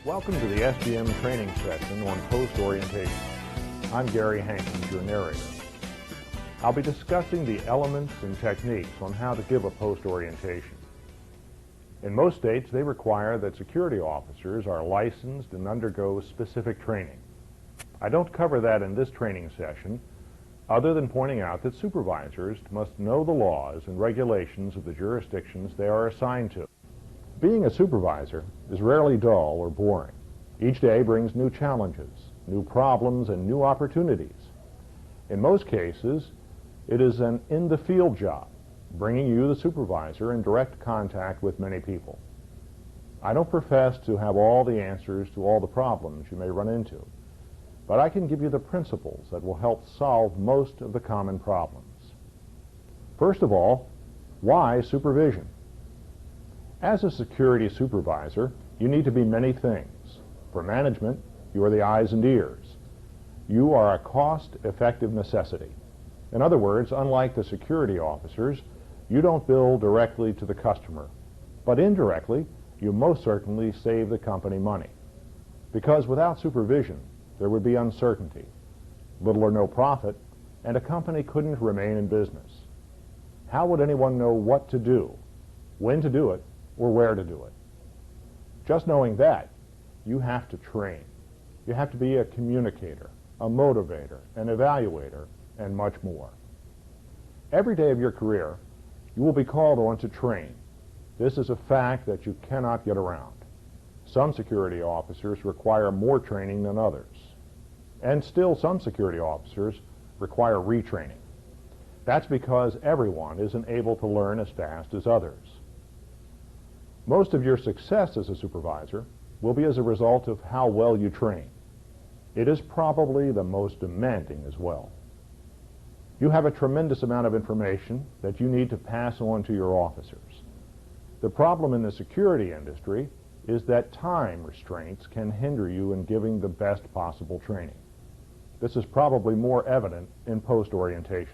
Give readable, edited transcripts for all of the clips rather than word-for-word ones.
Welcome to the SBM training session on post orientation. I'm Gary Hankins, your narrator. I'll be discussing the elements and techniques on how to give a post orientation. In most states, they require that security officers are licensed and undergo specific training. I don't cover that in this training session, other than pointing out that supervisors must know the laws and regulations of the jurisdictions they are assigned to. Being a supervisor is rarely dull or boring. Each day brings new challenges, new problems, and new opportunities. In most cases, it is an in-the-field job, bringing you, the supervisor, in direct contact with many people. I don't profess to have all the answers to all the problems you may run into, but I can give you the principles that will help solve most of the common problems. First of all, why supervision? As a security supervisor, you need to be many things. For management, you are the eyes and ears. You are a cost-effective necessity. In other words, unlike the security officers, you don't bill directly to the customer, but indirectly, you most certainly save the company money. Because without supervision, there would be uncertainty, little or no profit, and a company couldn't remain in business. How would anyone know what to do, when to do it, or where to do it? Just knowing that, you have to train. You have to be a communicator, a motivator, an evaluator, and much more. Every day of your career, you will be called on to train. This is a fact that you cannot get around. Some security officers require more training than others. And still some security officers require retraining. That's because everyone isn't able to learn as fast as others. Most of your success as a supervisor will be as a result of how well you train. It is probably the most demanding as well. You have a tremendous amount of information that you need to pass on to your officers. The problem in the security industry is that time restraints can hinder you in giving the best possible training. This is probably more evident in post orientations.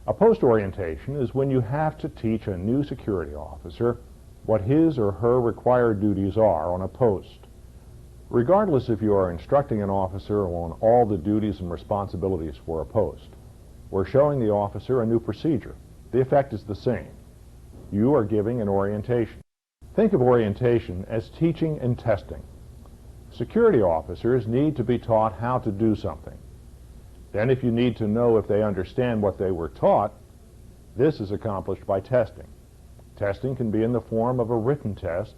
A post orientation is when you have to teach a new security officer what his or her required duties are on a post. Regardless if you are instructing an officer on all the duties and responsibilities for a post, or showing the officer a new procedure, the effect is the same. You are giving an orientation. Think of orientation as teaching and testing. Security officers need to be taught how to do something. Then if you need to know if they understand what they were taught, this is accomplished by testing. Testing can be in the form of a written test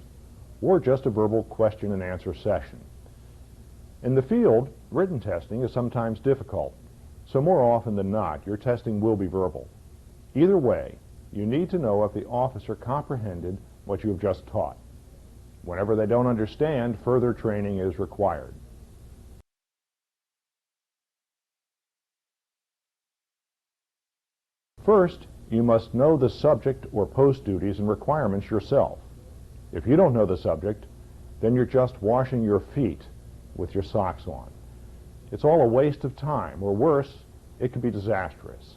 or just a verbal question and answer session. In the field, written testing is sometimes difficult, so more often than not, your testing will be verbal. Either way, you need to know if the officer comprehended what you have just taught. Whenever they don't understand, further training is required. First, you must know the subject or post duties and requirements yourself. If you don't know the subject, then you're just washing your feet with your socks on. It's all a waste of time, or worse, it could be disastrous.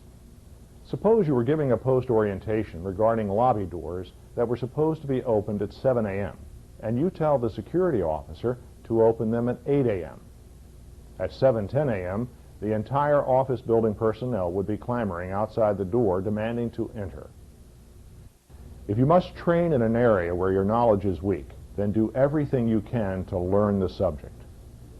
Suppose you were giving a post orientation regarding lobby doors that were supposed to be opened at 7 a.m., and you tell the security officer to open them at 8 a.m. At 7:10 a.m., the entire office building personnel would be clamoring outside the door demanding to enter. If you must train in an area where your knowledge is weak, then do everything you can to learn the subject.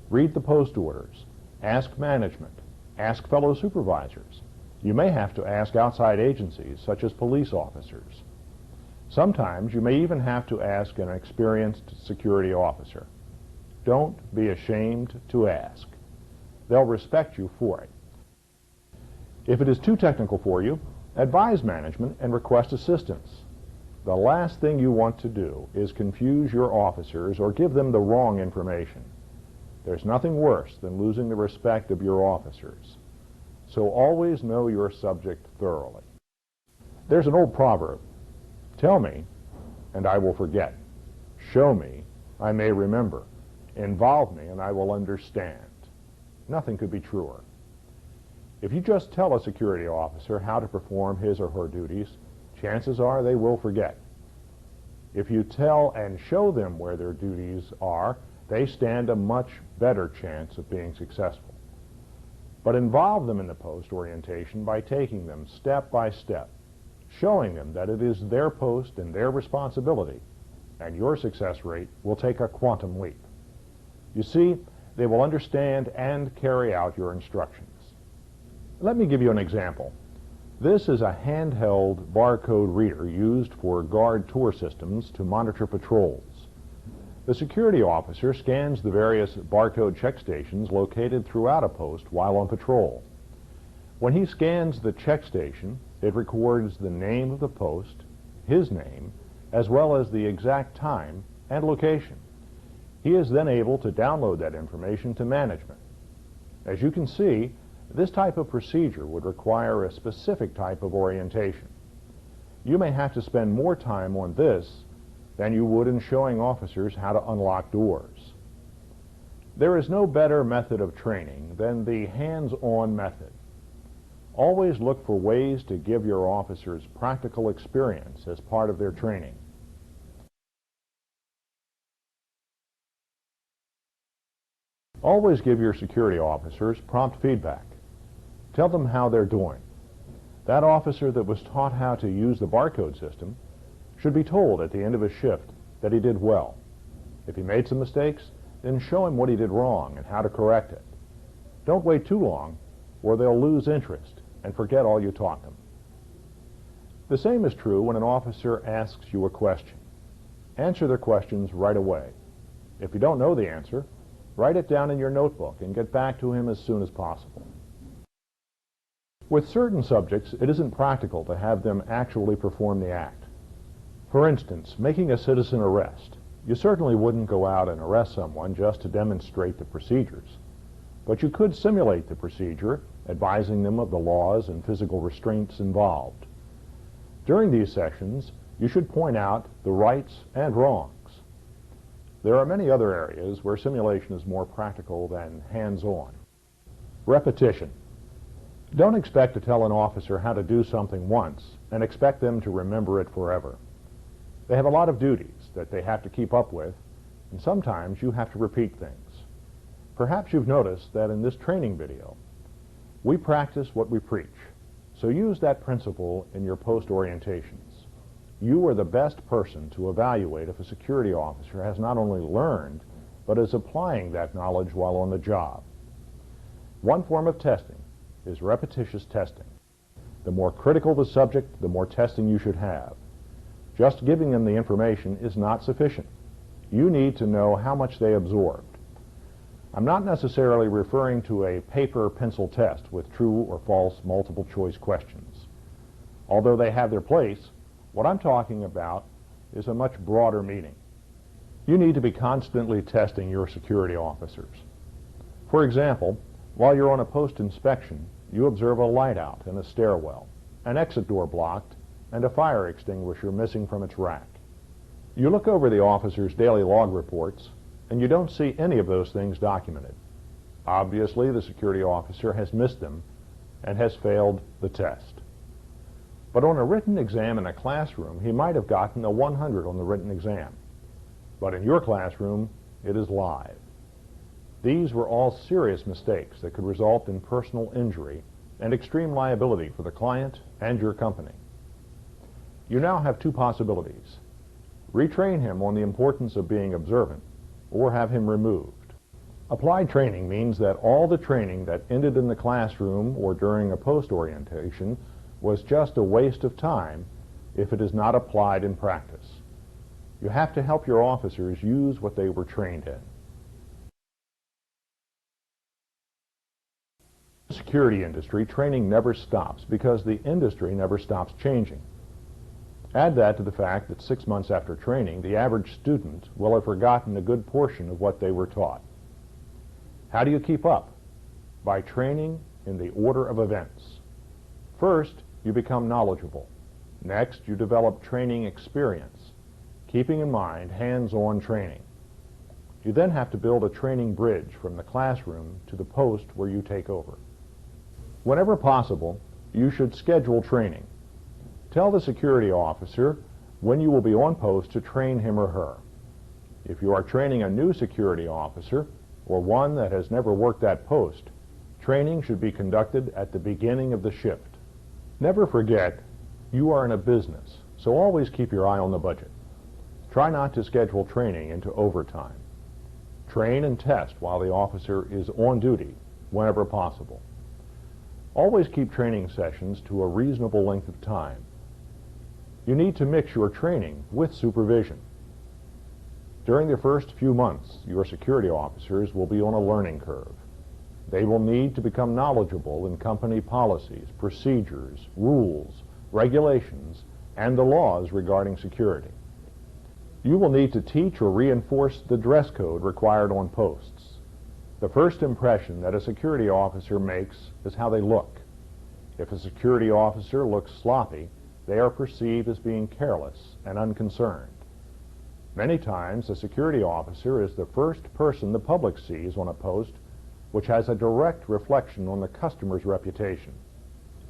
Read the post orders, ask management, ask fellow supervisors. You may have to ask outside agencies such as police officers. Sometimes you may even have to ask an experienced security officer. Don't be ashamed to ask. They'll respect you for it. If it is too technical for you, advise management and request assistance. The last thing you want to do is confuse your officers or give them the wrong information. There's nothing worse than losing the respect of your officers. So always know your subject thoroughly. There's an old proverb, "Tell me, and I will forget. Show me, I may remember. Involve me, and I will understand." Nothing could be truer. If you just tell a security officer how to perform his or her duties, chances are they will forget. If you tell and show them where their duties are, they stand a much better chance of being successful. But involve them in the post orientation by taking them step by step, showing them that it is their post and their responsibility, and your success rate will take a quantum leap. You see, they will understand and carry out your instructions. Let me give you an example. This is a handheld barcode reader used for guard tour systems to monitor patrols. The security officer scans the various barcode check stations located throughout a post while on patrol. When he scans the check station, it records the name of the post, his name, as well as the exact time and location. He is then able to download that information to management. As you can see, this type of procedure would require a specific type of orientation. You may have to spend more time on this than you would in showing officers how to unlock doors. There is no better method of training than the hands-on method. Always look for ways to give your officers practical experience as part of their training. Always give your security officers prompt feedback. Tell them how they're doing. That officer that was taught how to use the barcode system should be told at the end of his shift that he did well. If he made some mistakes, then show him what he did wrong and how to correct it. Don't wait too long, or they'll lose interest and forget all you taught them. The same is true when an officer asks you a question. Answer their questions right away. If you don't know the answer, write it down in your notebook and get back to him as soon as possible. With certain subjects, it isn't practical to have them actually perform the act. For instance, making a citizen arrest. You certainly wouldn't go out and arrest someone just to demonstrate the procedures. But you could simulate the procedure, advising them of the laws and physical restraints involved. During these sessions, you should point out the rights and wrongs. There are many other areas where simulation is more practical than hands-on. Repetition. Don't expect to tell an officer how to do something once and expect them to remember it forever. They have a lot of duties that they have to keep up with, and sometimes you have to repeat things. Perhaps you've noticed that in this training video, we practice what we preach, so use that principle in your post orientations. You are the best person to evaluate if a security officer has not only learned, but is applying that knowledge while on the job. One form of testing is repetitious testing. The more critical the subject, the more testing you should have. Just giving them the information is not sufficient. You need to know how much they absorbed. I'm not necessarily referring to a paper-pencil test with true or false multiple choice questions. Although they have their place, what I'm talking about is a much broader meaning. You need to be constantly testing your security officers. For example, while you're on a post inspection, you observe a light out in a stairwell, an exit door blocked, and a fire extinguisher missing from its rack. You look over the officer's daily log reports, and you don't see any of those things documented. Obviously, the security officer has missed them and has failed the test. But on a written exam in a classroom, he might have gotten a 100 on the written exam. But in your classroom, it is live. These were all serious mistakes that could result in personal injury and extreme liability for the client and your company. You now have two possibilities. Retrain him on the importance of being observant, or have him removed. Applied training means that all the training that ended in the classroom or during a post orientation was just a waste of time if it is not applied in practice. You have to help your officers use what they were trained in. In the security industry, training never stops because the industry never stops changing. Add that to the fact that 6 months after training, the average student will have forgotten a good portion of what they were taught. How do you keep up? By training in the order of events. First, you become knowledgeable. Next, you develop training experience, keeping in mind hands-on training. You then have to build a training bridge from the classroom to the post where you take over. Whenever possible, you should schedule training. Tell the security officer when you will be on post to train him or her. If you are training a new security officer or one that has never worked that post, training should be conducted at the beginning of the shift. Never forget, you are in a business, so always keep your eye on the budget. Try not to schedule training into overtime. Train and test while the officer is on duty whenever possible. Always keep training sessions to a reasonable length of time. You need to mix your training with supervision. During the first few months, your security officers will be on a learning curve. They will need to become knowledgeable in company policies, procedures, rules, regulations, and the laws regarding security. You will need to teach or reinforce the dress code required on posts. The first impression that a security officer makes is how they look. If a security officer looks sloppy, they are perceived as being careless and unconcerned. Many times, a security officer is the first person the public sees on a post, which has a direct reflection on the customer's reputation.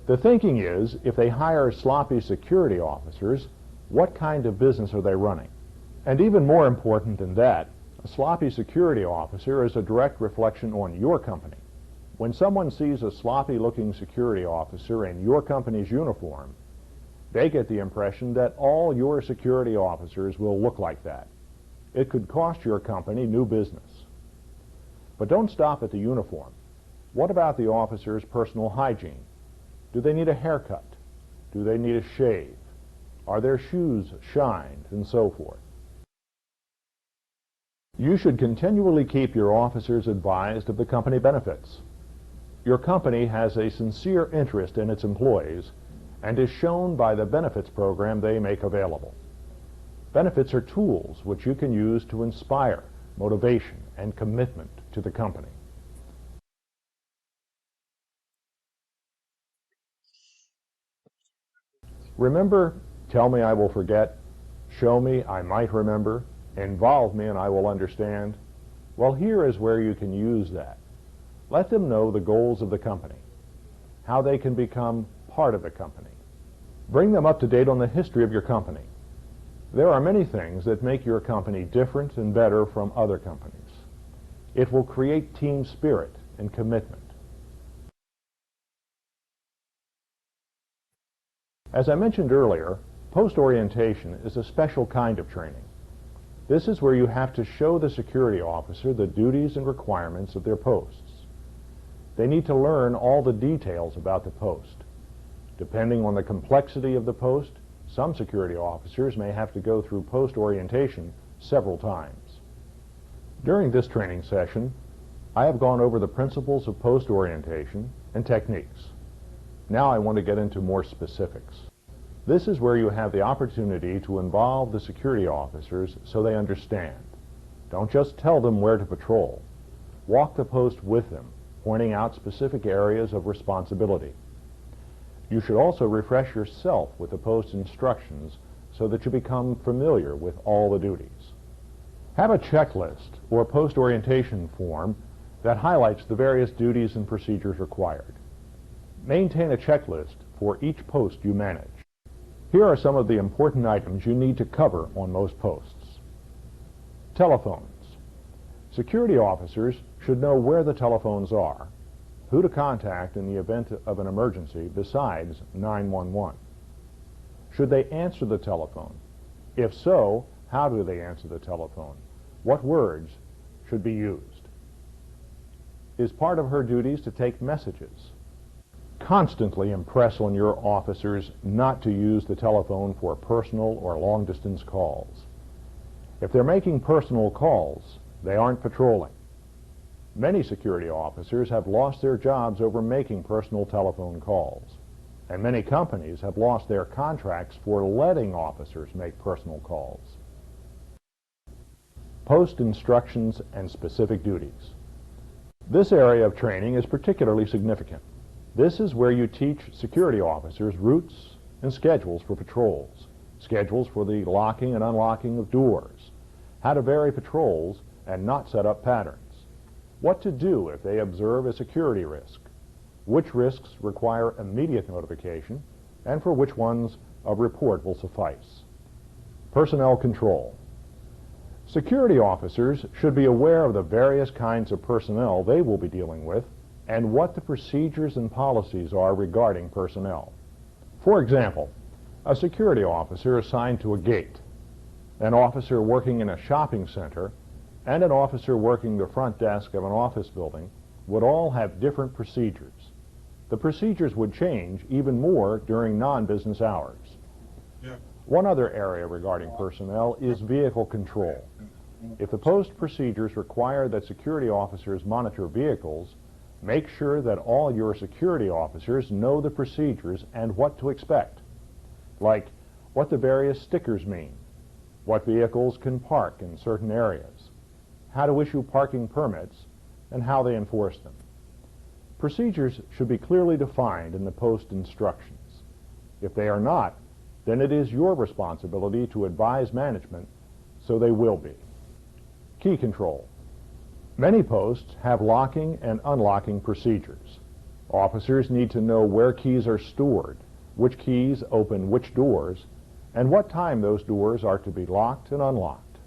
The thinking is, if they hire sloppy security officers, what kind of business are they running? And even more important than that, a sloppy security officer is a direct reflection on your company. When someone sees a sloppy-looking security officer in your company's uniform, they get the impression that all your security officers will look like that. It could cost your company new business. But don't stop at the uniform. What about the officer's personal hygiene? Do they need a haircut? Do they need a shave? Are their shoes shined? And so forth. You should continually keep your officers advised of the company benefits. Your company has a sincere interest in its employees and is shown by the benefits program they make available. Benefits are tools which you can use to inspire motivation and commitment to the company. Remember, tell me I will forget, show me I might remember, involve me and I will understand. Well, here is where you can use that. Let them know the goals of the company, how they can become part of the company. Bring them up to date on the history of your company. There are many things that make your company different and better from other companies. It will create team spirit and commitment. As I mentioned earlier, post orientation is a special kind of training. This is where you have to show the security officer the duties and requirements of their posts. They need to learn all the details about the post. Depending on the complexity of the post, some security officers may have to go through post orientation several times. During this training session, I have gone over the principles of post orientation and techniques. Now I want to get into more specifics. This is where you have the opportunity to involve the security officers so they understand. Don't just tell them where to patrol. Walk the post with them, pointing out specific areas of responsibility. You should also refresh yourself with the post instructions so that you become familiar with all the duties. Have a checklist or post orientation form that highlights the various duties and procedures required. Maintain a checklist for each post you manage. Here are some of the important items you need to cover on most posts. Telephones. Security officers should know where the telephones are, who to contact in the event of an emergency besides 911. Should they answer the telephone? If so, how do they answer the telephone? What words should be used? Is part of her duties to take messages? Constantly impress on your officers not to use the telephone for personal or long-distance calls. If they're making personal calls, they aren't patrolling. Many security officers have lost their jobs over making personal telephone calls, and many companies have lost their contracts for letting officers make personal calls. Post instructions and specific duties. This area of training is particularly significant. This is where you teach security officers routes and schedules for patrols, schedules for the locking and unlocking of doors, how to vary patrols and not set up patterns, what to do if they observe a security risk, which risks require immediate notification, and for which ones a report will suffice. Personnel control. Security officers should be aware of the various kinds of personnel they will be dealing with and what the procedures and policies are regarding personnel. For example, a security officer assigned to a gate, an officer working in a shopping center, and an officer working the front desk of an office building would all have different procedures. The procedures would change even more during non-business hours. One other area regarding personnel is vehicle control. If the post procedures require that security officers monitor vehicles, make sure that all your security officers know the procedures and what to expect, like what the various stickers mean, what vehicles can park in certain areas, how to issue parking permits, and how they enforce them. Procedures should be clearly defined in the post instructions. If they are not, then it is your responsibility to advise management so they will be. Key control. Many posts have locking and unlocking procedures. Officers need to know where keys are stored, which keys open which doors, and what time those doors are to be locked and unlocked.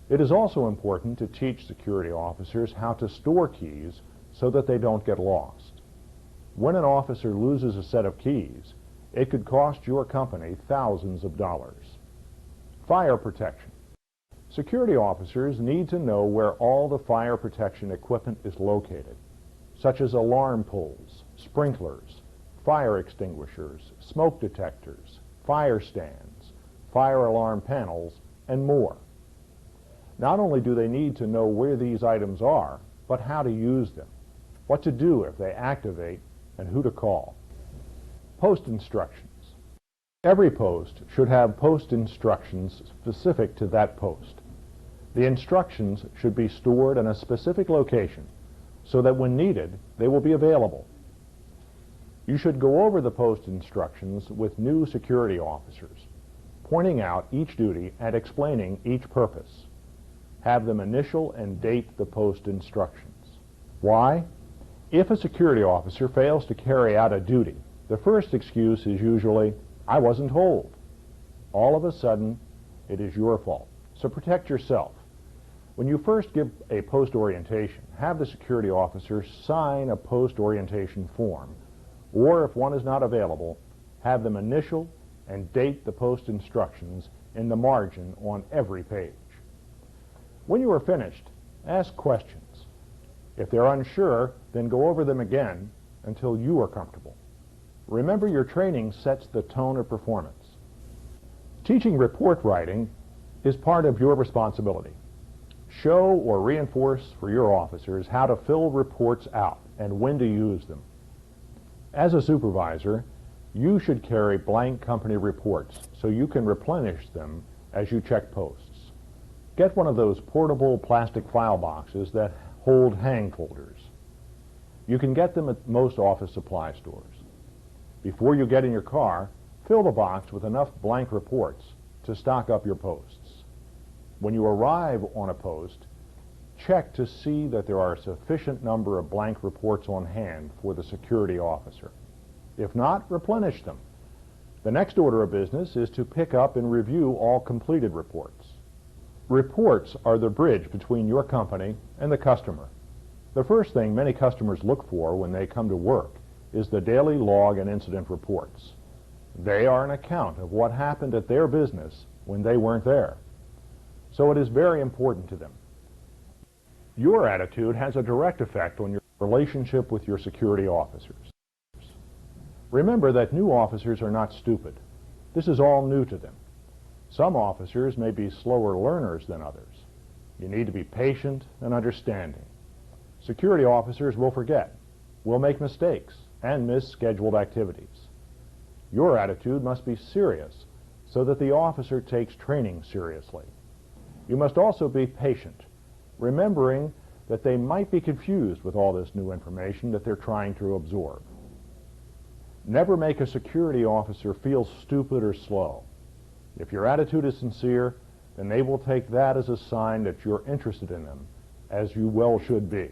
It is also important to teach security officers how to store keys so that they don't get lost. When an officer loses a set of keys, it could cost your company thousands of dollars. Fire protection. Security officers need to know where all the fire protection equipment is located, such as alarm poles, sprinklers, fire extinguishers, smoke detectors, fire stands, fire alarm panels, and more. Not only do they need to know where these items are, but how to use them, what to do if they activate, and who to call. Post instructions. Every post should have post instructions specific to that post. The instructions should be stored in a specific location so that when needed, they will be available. You should go over the post instructions with new security officers, pointing out each duty and explaining each purpose. Have them initial and date the post instructions. Why? If a security officer fails to carry out a duty, the first excuse is usually, "I wasn't told." All of a sudden, it is your fault. So protect yourself. When you first give a post orientation, have the security officer sign a post orientation form, or if one is not available, have them initial and date the post instructions in the margin on every page. When you are finished, ask questions. If they're unsure, then go over them again until you are comfortable. Remember, your training sets the tone of performance. Teaching report writing is part of your responsibility. Show or reinforce for your officers how to fill reports out and when to use them. As a supervisor, you should carry blank company reports so you can replenish them as you check posts. Get one of those portable plastic file boxes that hold hang folders. You can get them at most office supply stores. Before you get in your car, fill the box with enough blank reports to stock up your posts. When you arrive on a post, check to see that there are a sufficient number of blank reports on hand for the security officer. If not, replenish them. The next order of business is to pick up and review all completed reports. Reports are the bridge between your company and the customer. The first thing many customers look for when they come to work is the daily log and incident reports. They are an account of what happened at their business when they weren't there. So it is very important to them. Your attitude has a direct effect on your relationship with your security officers. Remember that new officers are not stupid. This is all new to them. Some officers may be slower learners than others. You need to be patient and understanding. Security officers will forget, will make mistakes, and miss scheduled activities. Your attitude must be serious so that the officer takes training seriously. You must also be patient, remembering that they might be confused with all this new information that they're trying to absorb. Never make a security officer feel stupid or slow. If your attitude is sincere, then they will take that as a sign that you're interested in them, as you well should be.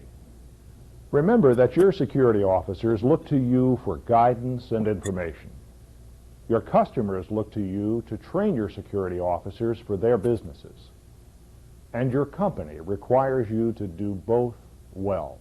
Remember that your security officers look to you for guidance and information. Your customers look to you to train your security officers for their businesses. And your company requires you to do both well.